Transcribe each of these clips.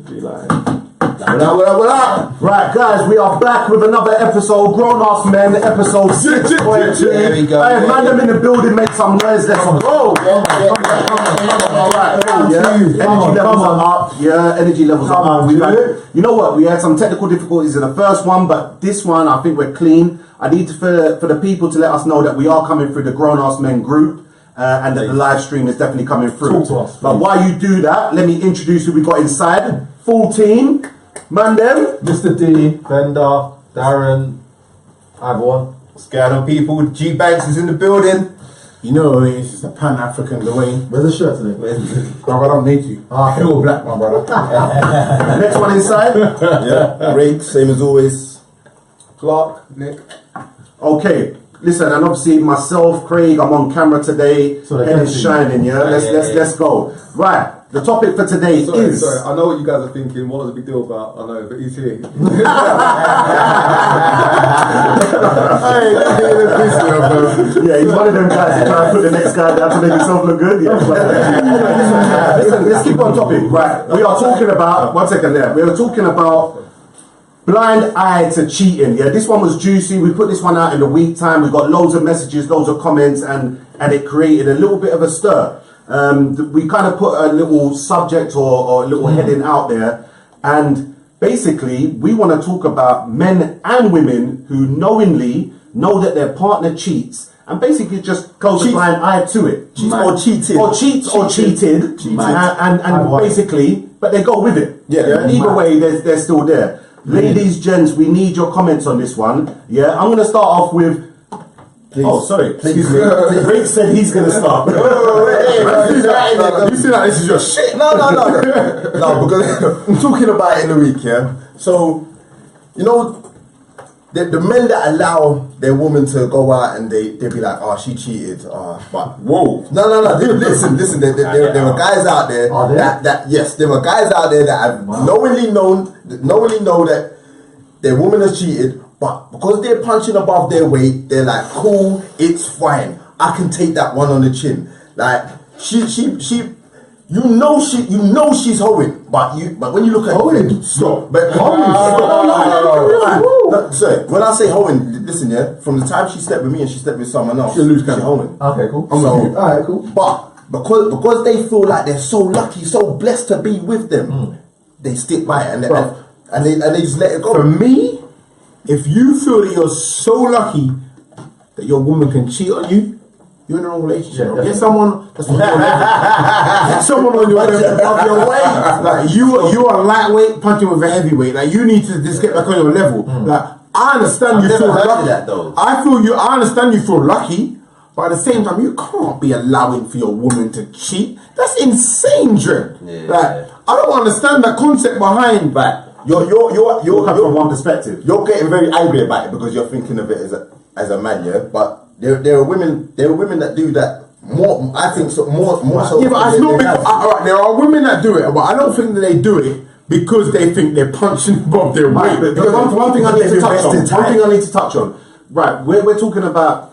Be like. What up? Right, guys, we are back with another episode, Grown Arse Men, episode 6.2. There we go. Hey, man, them in the building, make some noise. Let's go. Energy levels are up. Yeah, energy levels are up. You know what? We had some technical difficulties in the first one, but this one, I think we're clean. I need for the people to let us know that we are coming through the Grown Arse Men group. And that the live stream is definitely coming through. But while you do that, let me introduce who we got inside. Full team. Man them. Mr. D, Bender, Darren, everyone. What's going on, people? G Banks is in the building. You know, it's just a Pan-African Dwayne. Where's the shirt today? Bro, I don't need you. Okay. You're all black, my brother. Next one inside. Yeah, Rick, same as always. Clark, Nick. Okay. Listen, and obviously myself, Craig, I'm on camera today. So head is shining, yeah? Let's go. Right. The topic for today is... Sorry, I know what you guys are thinking. What was the big deal about? I know, but he's here. Yeah, he's one of them guys that try to put the next guy down to make himself look good. Yeah. Listen, let's keep on topic. Right. We are talking about... One second there. We are talking about blind eye to cheating. Yeah, this one was juicy. We put this one out in the week time. We got loads of messages, loads of comments, and it created a little bit of a stir. We kind of put a little subject or a little heading out there, and basically we want to talk about men and women who knowingly know that their partner cheats and basically just close a blind eye to it. Or cheated. And basically, but they go with it. Yeah. Either way, they're still there. Ladies, gents, we need your comments on this one. Yeah, I'm going to start off with... Please. Oh, sorry. Excuse me. Rick said he's going to start. You see that this is your shit? No, because I'm talking about it in the week, yeah? So, you know, the men that allow their woman to go out and they be like, oh, she cheated. But whoa. No. Listen. There are guys out there there are guys out there that have knowingly know that their woman has cheated, but because they're punching above their weight, they're like, cool, it's fine. I can take that one on the chin. Like she you know she's hoeing, but when you look at hoeing, stop. But sorry, when I say hoeing, listen, yeah, from the time she slept with me and she slept with someone else, she's hoeing. Okay, cool. Alright, cool. But because they feel like they're so lucky, so blessed to be with them, they stick by it and they just let it go. For me, if you feel that you're so lucky that your woman can cheat on you, you're in the wrong relationship. Get someone that's on your level. Get someone on your level above your weight. Like you are lightweight punching with a heavyweight. Like you need to just get back on your level. Like I understand you feel lucky. I understand you feel lucky, but at the same time you can't be allowing for your woman to cheat. That's insane, Dre. Like I don't understand that concept behind that. You're from one perspective. You're getting very angry about it because you're thinking of it as a man, yeah. But there are women that do that more. I think so more so. Yeah, but it's not because alright. There are women that do it, but I don't think that they do it because they think they're punching above their weight. Because one thing I need to touch on. Right, we're talking about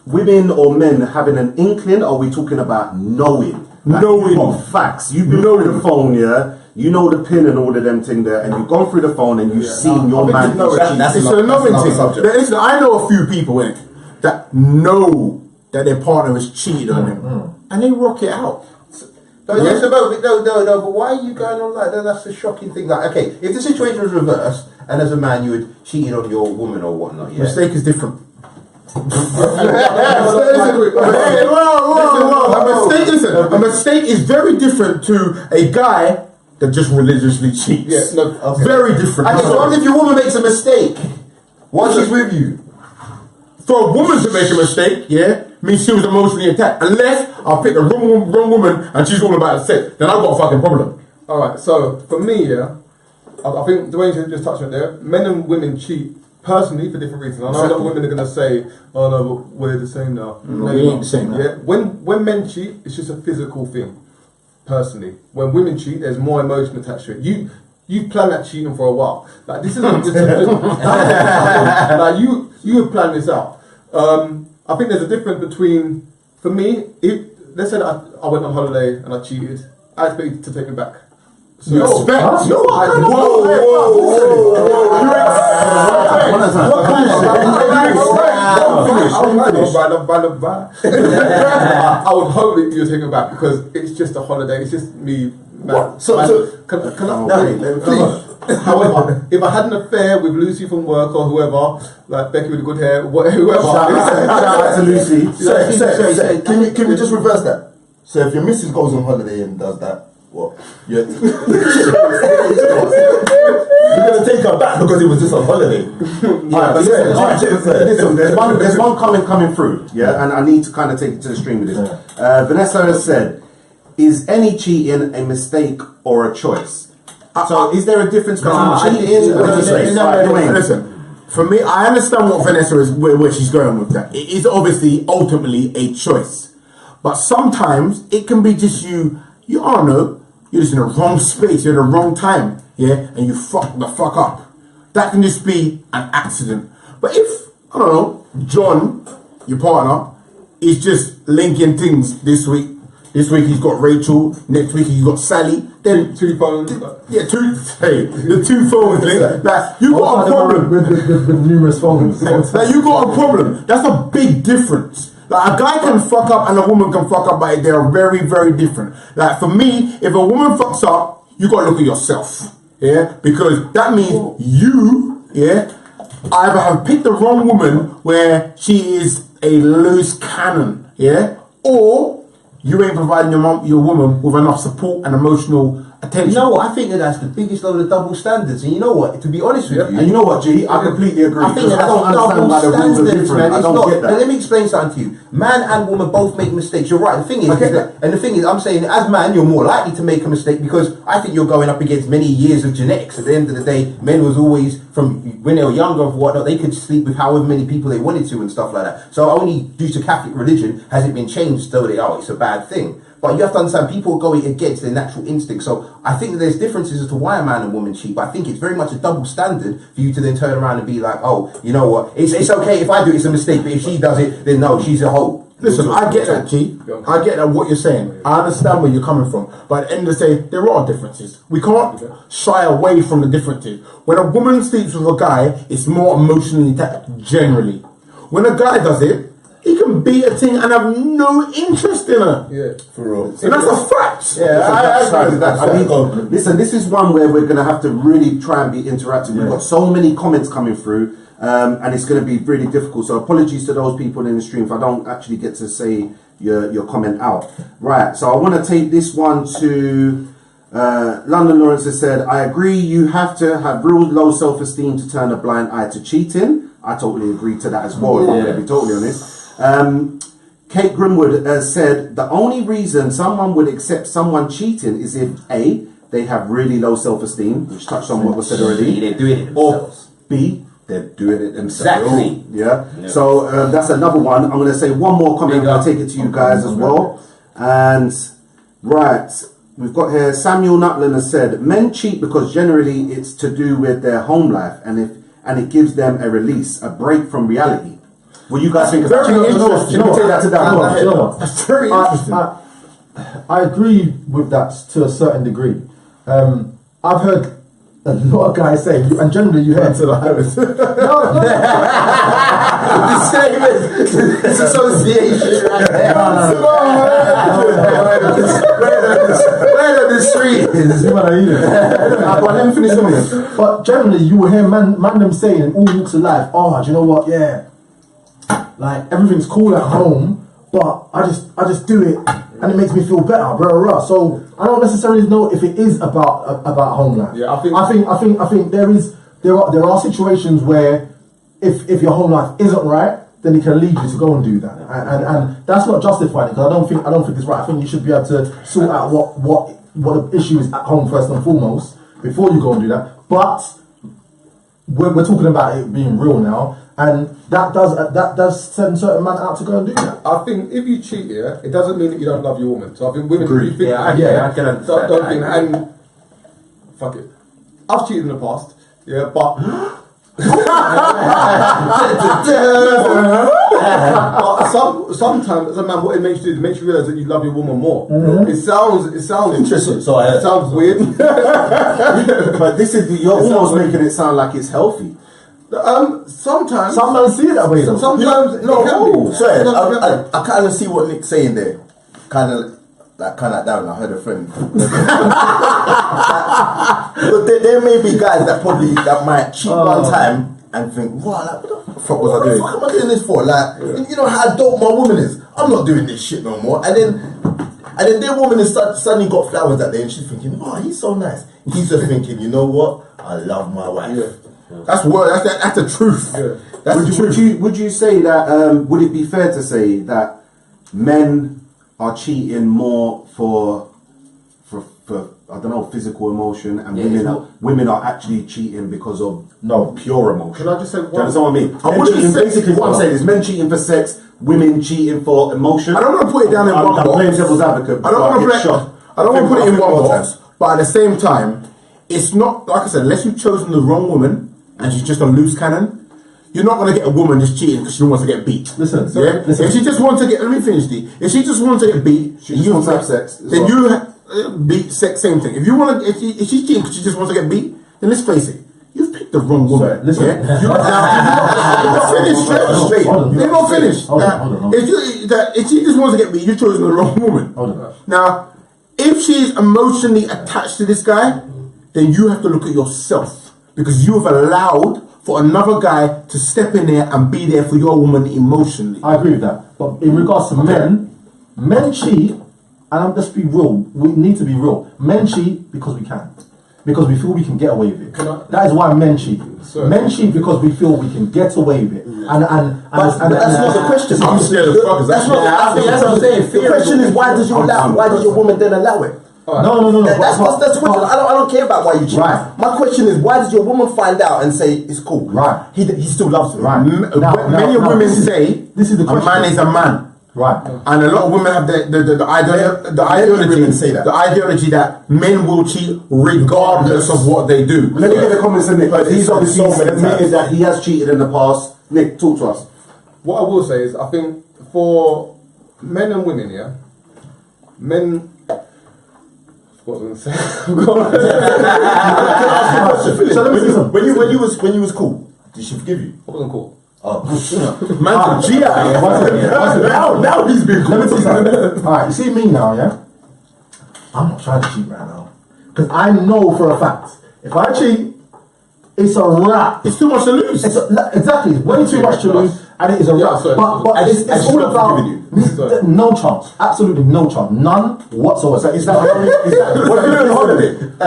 women or men having an inkling, or are we talking about knowing? Like, knowing facts. You've been through the phone, yeah. You know the pin and all of them thing there, and you've gone through the phone and you've seen your man. That's another subject. Listen, I know a few people that know that their partner has cheated on them, and they rock it out. But why are you going on like that? That's a shocking thing. Like, okay, if the situation was reversed and as a man you had cheated on your woman or whatnot, yeah. Mistake is different. A mistake is very different to a guy that just religiously cheats. Very different. So what if your woman makes a mistake while she's with you? For a woman to make a mistake, means she was emotionally attacked. Unless I pick the wrong woman and she's all about sex, then I've got a fucking problem. Alright, so for me, I think Dwayne just touched on it there. Men and women cheat personally for different reasons. I know a lot of women are going to say, "Oh no, but we're the same now." No, we ain't the same. Yeah, when men cheat, it's just a physical thing. Personally, when women cheat, there's more emotion attached to it. You planned that cheating for a while. Like this isn't just like you have planned this out. I think there's a difference between, for me, if let's say that I went on holiday and I cheated, I expect you to take me back. So, Respect. Huh? No, what kind of I would hope that you're taken back because it's just a holiday. It's just me. Man, can I please? However, if I had an affair with Lucy from work or whoever, like Becky with the good hair, whoever. Shout out to Lucy. So, can we just reverse that? So if your missus goes on holiday and does that, what? You're gonna take her back because it was just on holiday. Listen, there's one comment coming through, yeah, and I need to kind of take it to the stream with this. Vanessa has said, "Is any cheating a mistake or a choice?" So, is there a difference between cheating? Listen, for me, I understand what Vanessa is where she's going with that. It is obviously ultimately a choice, but sometimes it can be just you. I don't know. You're just in the wrong space. You're in the wrong time. Yeah, and you fuck the fuck up. That can just be an accident. But if I don't know, John, your partner, is just linking things this week. This week he's got Rachel. Next week he's got Sally. Then two phones. Yeah, the two phones link. Like you got a problem with numerous phones. Like you got a problem. That's a big difference. Like a guy can fuck up and a woman can fuck up, but they are very, very different. Like for me, if a woman fucks up, you gotta look at yourself. Yeah, because that means you, yeah, either have picked the wrong woman where she is a loose cannon, yeah, or you ain't providing your woman with enough support and emotional attention. You know what? I think that's the biggest load of double standards. And you know what? To be honest with you, and you know what, G, I completely agree. I think that's don't understand why the rules are different. Man. I don't get that. Now, let me explain something to you. Man and woman both make mistakes. You're right. The thing is, I'm saying, as man, you're more likely to make a mistake because I think you're going up against many years of genetics. At the end of the day, men was always from when they were younger or whatnot. They could sleep with however many people they wanted to and stuff like that. So only due to Catholic religion has it been changed. So it's a bad thing. But you have to understand, people are going against their natural instinct. So I think that there's differences as to why a man and woman cheat. But I think it's very much a double standard for you to then turn around and be like, oh, you know what? It's okay if I do it, it's a mistake. But if she does it, then no, she's a hoe. Listen, I get that, G. I get that what you're saying. I understand where you're coming from. But at the end of the day, there are differences. We can't shy away from the differences. When a woman sleeps with a guy, it's more emotionally attached, generally. When a guy does it, he can beat a thing and have no interest in her. Yeah, for real. And that's a fact. Yeah, I agree with that. Listen, this is one where we're going to have to really try and be interactive. We've got so many comments coming through, and it's going to be really difficult. So apologies to those people in the stream if I don't actually get to say your comment out. Right, so I want to take this one to London Lawrence has said, I agree you have to have real low self-esteem to turn a blind eye to cheating. I totally agree to that as well, if I'm going to be totally honest. Kate Grimwood has said the only reason someone would accept someone cheating is if A, they have really low self-esteem, which touched on what was said already, they're doing it themselves. or B, they're doing it themselves. Exactly. Yeah. So that's another one. I'm going to say one more comment. I'm going to take it to you guys as well. And right, we've got here Samuel Nutland has said men cheat because generally it's to do with their home life and it gives them a release, a break from reality. What do you guys think of that? Take that to that. That's very interesting. I agree with that to a certain degree. I've heard a lot of guys say, and generally you hear Disassociation right there. Where the street is. Let me finish something. But generally you will hear man them saying in all walks of life, oh, do you know what? Yeah, like everything's cool at home, but I just do it and it makes me feel better, blah. So I don't necessarily know if it is about home life. Yeah, I think there are situations where if your home life isn't right, then it can lead you to go and do that, and that's not justifying it because I don't think it's right. I think you should be able to sort out what the issue is at home first and foremost before you go and do that. But we're talking about it being real now. And that does send certain men out to go and do that. I think if you cheat, it doesn't mean that you don't love your woman. So I think women, I can understand. Don't think, and fuck it. I've cheated in the past, but But sometimes, as a man, what it makes you do is it makes you realise that you love your woman more. It sounds Interesting. So I It sounds weird. But this is you're almost making it sound like it's healthy. Sometimes. Some men see it that way though. Sometimes No, it can be. sorry, Sometimes it can be. I kind of see what Nick's saying there. Kind of like down. I heard a friend. But there may be guys that might cheat one time and think, wow, like, what the fuck was I doing? What the fuck am I doing this for? Like, you know how dope my woman is. I'm not doing this shit no more. And then their woman is suddenly got flowers that day, and she's thinking, oh, he's so nice. He's just thinking, you know what? I love my wife. Yeah. That's word. That's the truth. Yeah. That's the truth. Would you say that? Would it be fair to say that men are cheating more for I don't know, physical emotion, and women are actually cheating because of pure emotion? Can I just say Do you understand what I mean? Basically, What I'm saying is men cheating for sex, women cheating for emotion. I don't want to put it down in one I'm box. playing devil's advocate. I don't want to get shot. put it in one box. But at the same time, it's not, like I said, unless you've chosen the wrong woman and she's just a loose cannon, you're not going to get a woman just cheating because she wants to get beat. Listen. If she just wants to get, let me finish this. If she just wants to get beat, She just wants to have sex. then you beat sex, same thing. If you want to, if she's cheating because she just wants to get beat, then let's face it, you've picked the wrong woman. Sorry, listen. Yeah? You're not finished. They're not finished. Hold on. If she just wants to get beat, you've chosen the wrong woman. Hold on. Now, if she's emotionally attached to this guy, then you have to look at yourself, because you have allowed for another guy to step in there and be there for your woman emotionally. I agree with that. But in regards to men cheat, and let's be real, we need to be real. Men cheat because we can. Because we feel we can get away with it. That is why men cheat. Men cheat because we feel we can get away with it. And that's not the question. I'm scared of fuckers. That's what I'm saying. The question is, why does your woman then allow it? No. That's the question. I don't care about why you cheat. Right. My question is, why does your woman find out and say it's cool? Right. He still loves me. Right. Many women say this is the a question. man is a man. Right. And a lot of women have the ideology, women say that. the ideology that men will cheat regardless of what they do. Let me get the comments from Nick, because he's obviously so many admitted times. that he has cheated in the past. Nick, talk to us. What I will say is, I think for men and women, men. What was I going to say? So let me see something. When you was cool, did she forgive you? I wasn't cool. Man's a G out here. Now he's been cool. Let me tell you something. Alright, you see me now, yeah? I'm not trying to cheat right now. Because I know for a fact, if I cheat, it's a wrap. It's too much to lose. Exactly, it's way too much to lose, and it is a wrap. sorry. But it's all about no chance, absolutely no chance, none whatsoever. Is that what are you doing on holiday? I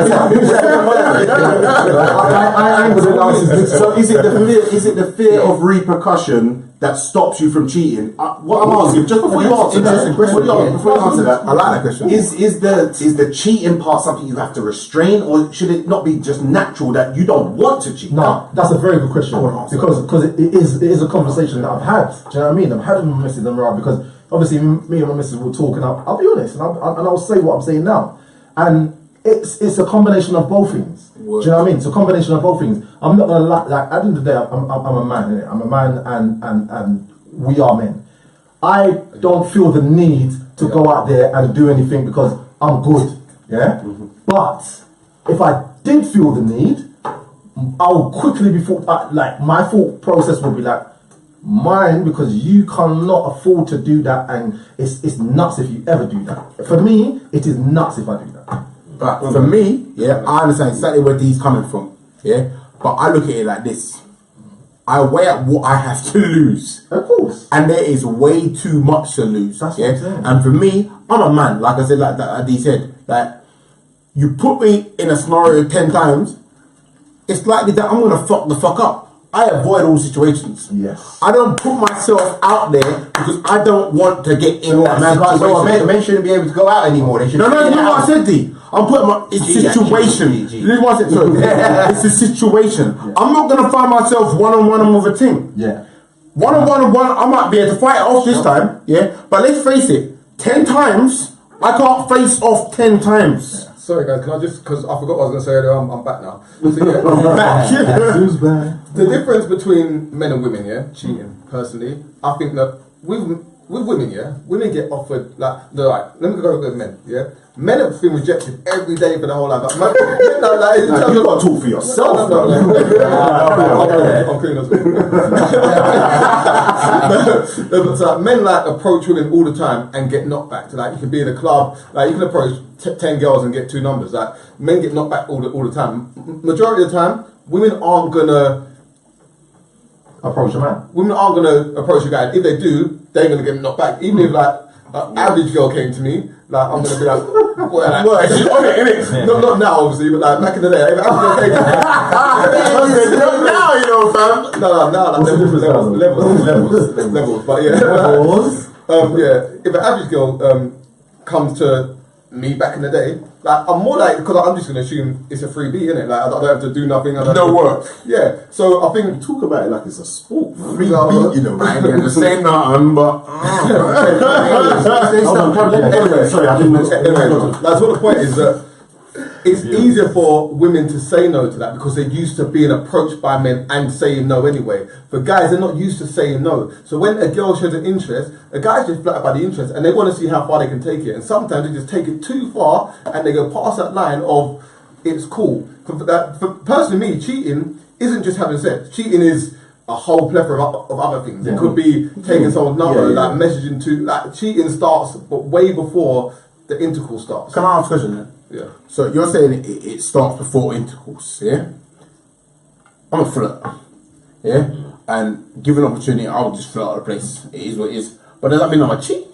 ain't gonna answer this. So is it the fear of repercussion that stops you from cheating? What I'm asking, just before you answer that, I like that question. is the cheating part something you have to restrain, or should it not be just natural that you don't want to cheat? No, that's a very good question, because it is a conversation that I've had. Do you know what I mean? I've had it with my missus and Mariah, because obviously me and my missus will talk, and I'll be honest, and I'll say what I'm saying now, and it's a combination of both things. Do you know what I mean? It's a combination of both things. I'm not gonna lie. Like, at the end of the day, I'm a man. Innit? I'm a man, and we are men. I don't feel the need to go out there and do anything because I'm good. Yeah. But if I did feel the need, I'll quickly like my thought process would be like mine, because you cannot afford to do that, and it's nuts if you ever do that. For me, it is nuts if I do that. But for me, I understand exactly where D's coming from. Yeah, but I look at it like this: I weigh up what I have to lose. Of course. And there is way too much to lose. That's what I'm saying. And for me, I'm a man. Like I said, like D said, like you put me in a scenario 10 times, it's likely that I'm gonna fuck the fuck up. I avoid all situations. Yes. I don't put myself out there because I don't want to get in that situation. Men shouldn't be able to go out anymore. They should. No, what I said, D. I'm putting situation. It's a situation. I'm not gonna find myself one-on-one with a team. Yeah. One-on-one, I might be able to fight off this time. Yeah, but let's face it. 10 times, I can't face off 10 times. Sorry guys, can I just, because I forgot what I was going to say earlier, I'm back now. So, yeah, Who's back? the difference between men and women, yeah, cheating, personally, I think that with women, yeah, women get offered, like, they're like, let me go with men, yeah. Men have been rejected every day for the whole life. Like, men, like, in terms You've of, got to talk for yourself. I'm clean as well. So men like approach women all the time and get knocked back. So like you can be in a club, like you can approach 10 girls and get 2 numbers. Like men get knocked back all the time. Majority of the time, women aren't gonna Approach a man. women aren't gonna approach a guy. If they do, they're gonna get knocked back. Even if like an average girl came to me, like I'm gonna be like, well, like She's on it, innit? not now obviously, but like back in the day, if an average girl came to me, Now you know, fam. no, like What's the difference now? levels. But yeah, yeah. If an average girl comes to me back in the day, like I'm more like, because I'm just gonna assume it's a freebie, innit? Like I don't have to do nothing. I don't No work. Yeah. So I think Talk about it like it's a sport. Free You know, I ain't gonna say nothing, but anyway, Sorry, I didn't mention. that's what the point is, that it's easier for women to say no to that because they're used to being approached by men and saying no anyway. For guys, they're not used to saying no. So when a girl shows an interest, a guy's just flattered by the interest and they want to see how far they can take it. And sometimes they just take it too far and they go past that line of it's cool. For personally, me, cheating isn't just having sex. Cheating is a whole plethora of other things. It could be taking someone's number, like messaging to, like cheating starts but way before the intercourse starts. Can I ask a question then? Yeah. So you're saying it starts before intercourse, yeah? I'm a flirt, yeah? And given opportunity, I'll just flirt out the place. It is what it is. But does that mean I'm a cheat?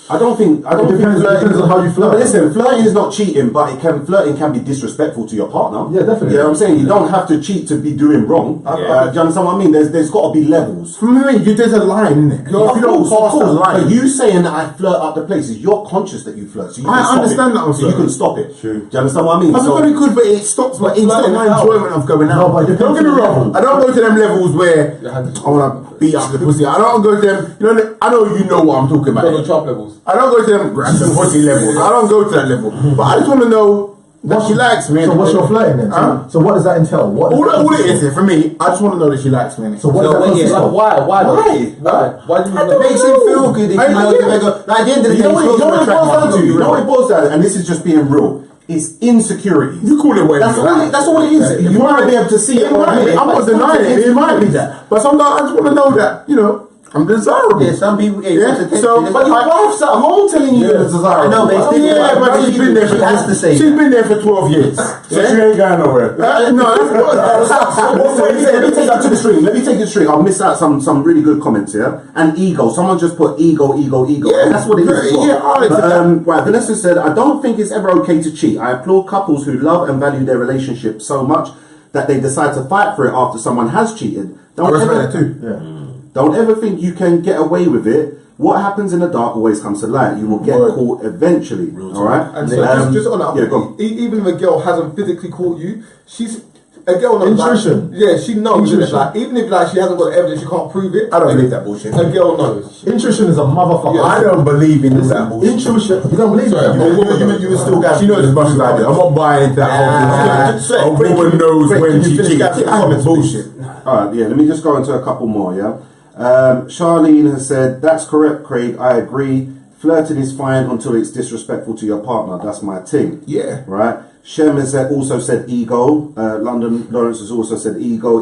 I don't think depends on how you flirt. No, but listen, flirting is not cheating, but flirting can be disrespectful to your partner. Yeah, definitely. You know what I'm saying? You don't have to cheat to be doing wrong. Do you understand what I mean? There's got to be levels. For me, there's a line, isn't it? If you don't pass that line. But you saying that I flirt up the places, you're conscious that you flirt. So you I can stop understand it. that I'm So you flirting. can stop it. True. Do you understand what I mean? That's So- very good, but it stops my enjoyment of going out. No, but it Don't get me depends on wrong. the I don't go to them levels where I want to beat up the pussy. I don't go to them. You know, I know you know what I'm talking about. Donald Trump levels. I don't go to them grab the pussy levels. I don't go to that level. But I just want to know that she likes me. So what's your flirting then? Huh? So what does that entail? All it is for me, I just want to know that she likes me. So what does that consist of? Why do you It makes him feel good if you know they go. Like at the end of the You day, know what it's it supposed boils to attract down to? you. You know what it boils down to? And this is just being real. It's insecurity. You call it whatever That's all it is. You might be able to see it. I'm not denying it. It might be that. But sometimes I just want to know that, you know, I'm desirable. Yeah, some people. But your wife's at home telling you you're desirable. I know, but it's different. Yeah, but She's been there. She has to say. She's been there for 12 years. so she ain't going nowhere. Let me take that to the stream. Let me take it to the stream. I'll miss out some really good comments here. And ego. Someone just put ego. Yeah, and that's what it is. As well. yeah, all right. But, right, Vanessa said, I don't think it's ever okay to cheat. I applaud couples who love and value their relationship so much that they decide to fight for it after someone has cheated. I respect that too. Don't ever think you can get away with it. What happens in the dark always comes to light. You will get caught eventually. All right. And so just on that, yeah, go on. even if a girl hasn't physically caught you, a girl knows. Intuition. Like, yeah, she knows. Intuition. Like, even if like she hasn't got evidence, she can't prove it. I don't believe that bullshit. A girl knows. Intuition is a motherfucker. I don't believe in that bullshit. Intuition. You don't believe that? You would still She knows as much as I do. I'm not buying into that whole bullshit. A woman knows when she cheats. That's bullshit. All right, yeah, let me just go into a couple more, yeah? Charlene has said, that's correct, Craig, I agree. Flirting is fine until it's disrespectful to your partner. That's my thing. Yeah. Right? Shem has also said ego. London Lawrence has also said ego.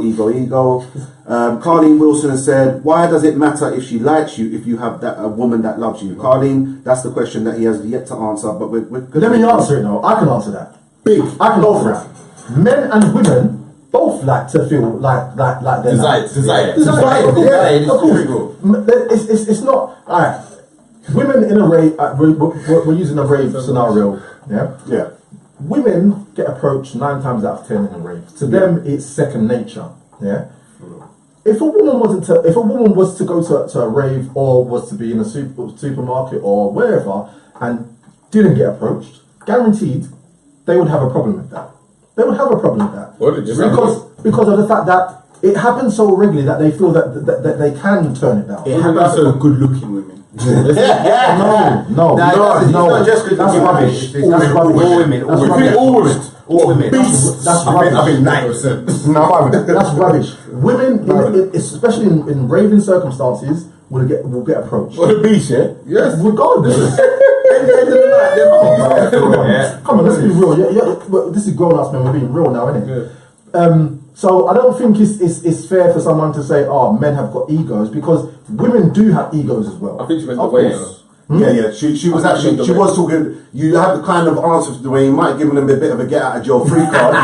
Carlene Wilson has said, why does it matter if she likes you if you have a woman that loves you? Carlene, that's the question that he has yet to answer, but we're good. Let me answer it now. I can answer that. I can answer that. Men and women both like to feel like they're Desired. Yeah, of course. It's not alright. Women in a rave. We're using a rave scenario. Yeah. Women get approached 9 times out of 10 in a rave. To them, it's second nature. Yeah. If a woman was to go to a rave or was to be in a supermarket or wherever and didn't get approached, guaranteed they would have a problem with that. They would have a problem with that. Because of the fact that it happens so regularly that they feel that they can turn it down. It happens to good-looking women. No, It's not just good that's looking rubbish. women. That's All all women. women. That's All rubbish. women. All women. All women. Beasts. That's I think rubbish. 90%. No, I'm having it. That's rubbish. Women, especially in raving circumstances, will get approached. What a beast, yeah? Yes. Regardless. End of the night, them Come on, let's be real. Well, this is grown ups, man. We're being real now, isn't it? So I don't think it's fair for someone to say, "Oh, men have got egos," because women do have egos as well. I think she meant the Of way. course. Yeah. She was actually, she was talking. You had the kind of answer to the way you might have given them a bit of a get out of jail free card.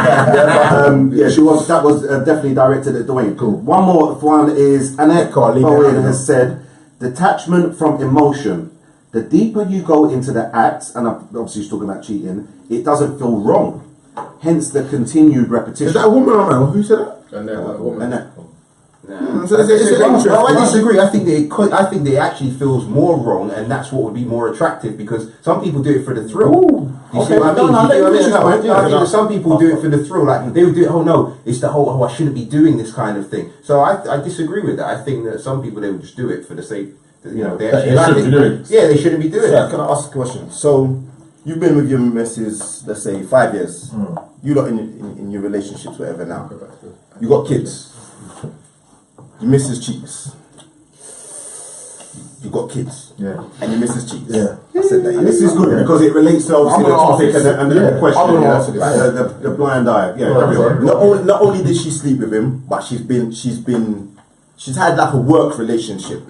She was. That was definitely directed at Dwayne. Cool. One more one is Annette Bowen has said, detachment from emotion. The deeper you go into the acts, and obviously she's talking about cheating, it doesn't feel wrong. Hence the continued repetition. Is that a woman or a man? Who said that? And then that woman. Annette. So it's interesting. No, I disagree. I think they actually feels more wrong, and that's what would be more attractive because some people do it for the thrill. You see what I mean? I think that some people do it for the thrill. Like they would do it. Oh no, it's the whole. Oh, I shouldn't be doing this kind of thing. So I disagree with that. I think that some people they would just do it for the sake. They actually shouldn't be doing it. Yeah, they shouldn't be doing Yeah, it. can I ask a question? So, you've been with your missus, let's say, 5 years. You lot in your relationships, whatever now. You got kids. Your missus cheats. You got kids. Yeah. And your missus cheats. Yeah. I said that. And this is good because it relates to obviously the topic and the question. I'm gonna answer this. The blind eye. Yeah. Not only did she sleep with him, but she's had like a work relationship.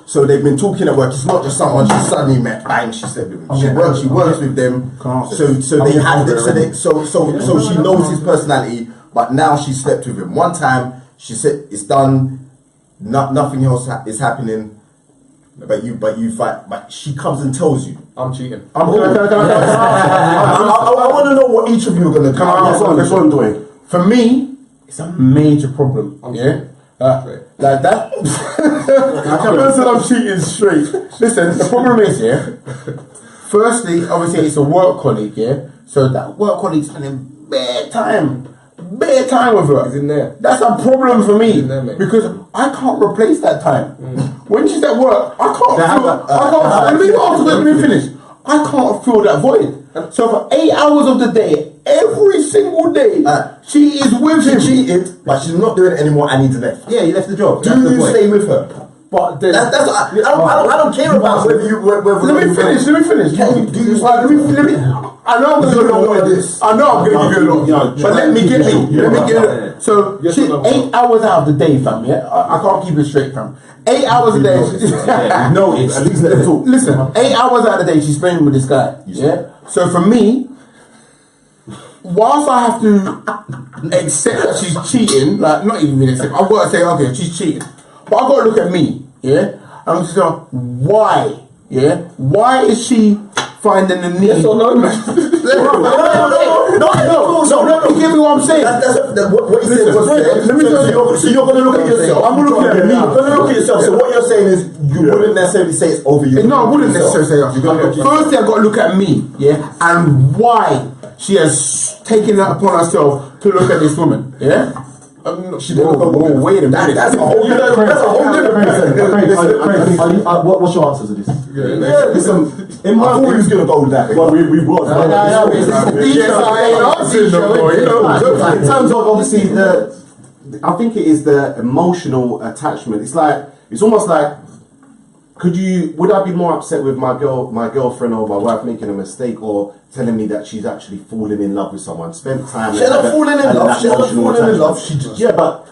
So they've been talking at work. It's not just someone she suddenly met, bang, she slept with him. She works with them. So they have this. So she knows his personality, but now she slept with him. One time she said it's done. Nothing else is happening. But you fight. But she comes and tells you. I'm cheating. I want to know what each of you are going to do. That's what I'm doing. For me, it's a major problem. Like that. The person I'm cheating straight. Listen, the problem is, firstly, obviously, it's a work colleague, so that work colleague spending bare time with her. He's in there. That's a problem for me in there, mate. because I can't replace that time. When she's at work, I can't. Let me finish. I can't fill that void. So for 8 hours of the day, every single day, she is with him. She cheated, but she's not doing it anymore and he's left. Yeah, you left the job. Do you stay with her? But then, I don't care about whether you. let me finish. I know I'm going to give you a lot of this. I know I'm going to give you a lot. But let me get it. So, 8 hours out of the day, fam, I can't keep it straight, fam. 8 hours a day. No, at least let them talk. Listen, 8 hours out of the day she's spending with this guy. Yeah. So for me, whilst I have to accept that she's cheating, like not even really accept, I've got to say, okay, she's cheating. But I've got to look at me, I'm just going, why? Why is she finding the need? Yes or no, man? No, give me what I'm saying. What he said was let me tell you. So you're going to look at yourself. I'm looking at me. You're going to look at yourself. So what you're saying is you wouldn't necessarily say it's over you. No, I wouldn't necessarily say that. Firstly, I've got to look at me, and why she has taken it upon herself to look at this woman, She didn't wait a minute. That's a whole different thing. What's your answer to this? Listen, I thought he was going to go with that. Well, we was. In terms of obviously I think it is the emotional attachment. It's almost like, would I be more upset with my girlfriend or my wife making a mistake or telling me that she's actually fallen in love with someone, spent time. She's not falling in love. She's not falling in love. Yeah, but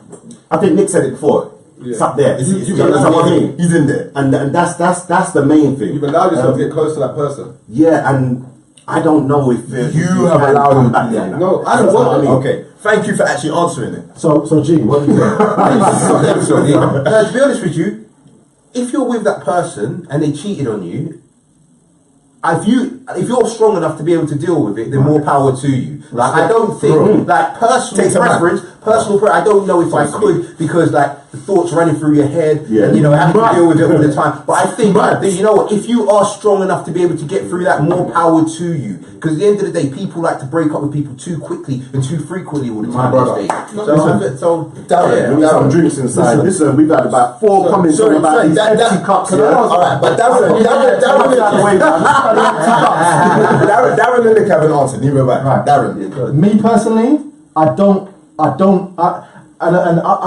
I think Nick said it before. It's up there. That's what I mean. He's in there, and that's the main thing. You've allowed yourself to get close to that person. Yeah, and I don't know if you have allowed him back there. No, I don't want to. Okay, thank you for actually answering it. So G, what do you think? To be honest with you, if you're with that person and they cheated on you, if you're strong enough to be able to deal with it, then more power to you. Like I don't think like personal personal prayer. I don't know if I could because like the thoughts running through your head, Yeah. and, having to deal with it all the time. But I think that, you know what, if you are strong enough to be able to get through that, more power to you. Because at the end of the day, people like to break up with people too quickly and too frequently all the time these days. So Darren, We need some drinks inside. Listen, we've had about 4 comments on about these empty cups. Alright, but Darren and Nick haven't answered. Neither have I. Right. Darren. Me personally, I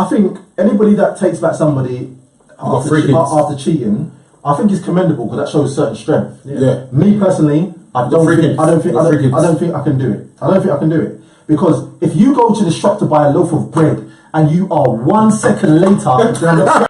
think anybody that takes back somebody after cheating, I think is commendable because that shows certain strength. Yeah. Me personally, I don't think I can do it. I don't think I can do it because if you go to the shop to buy a loaf of bread and you are 1 second later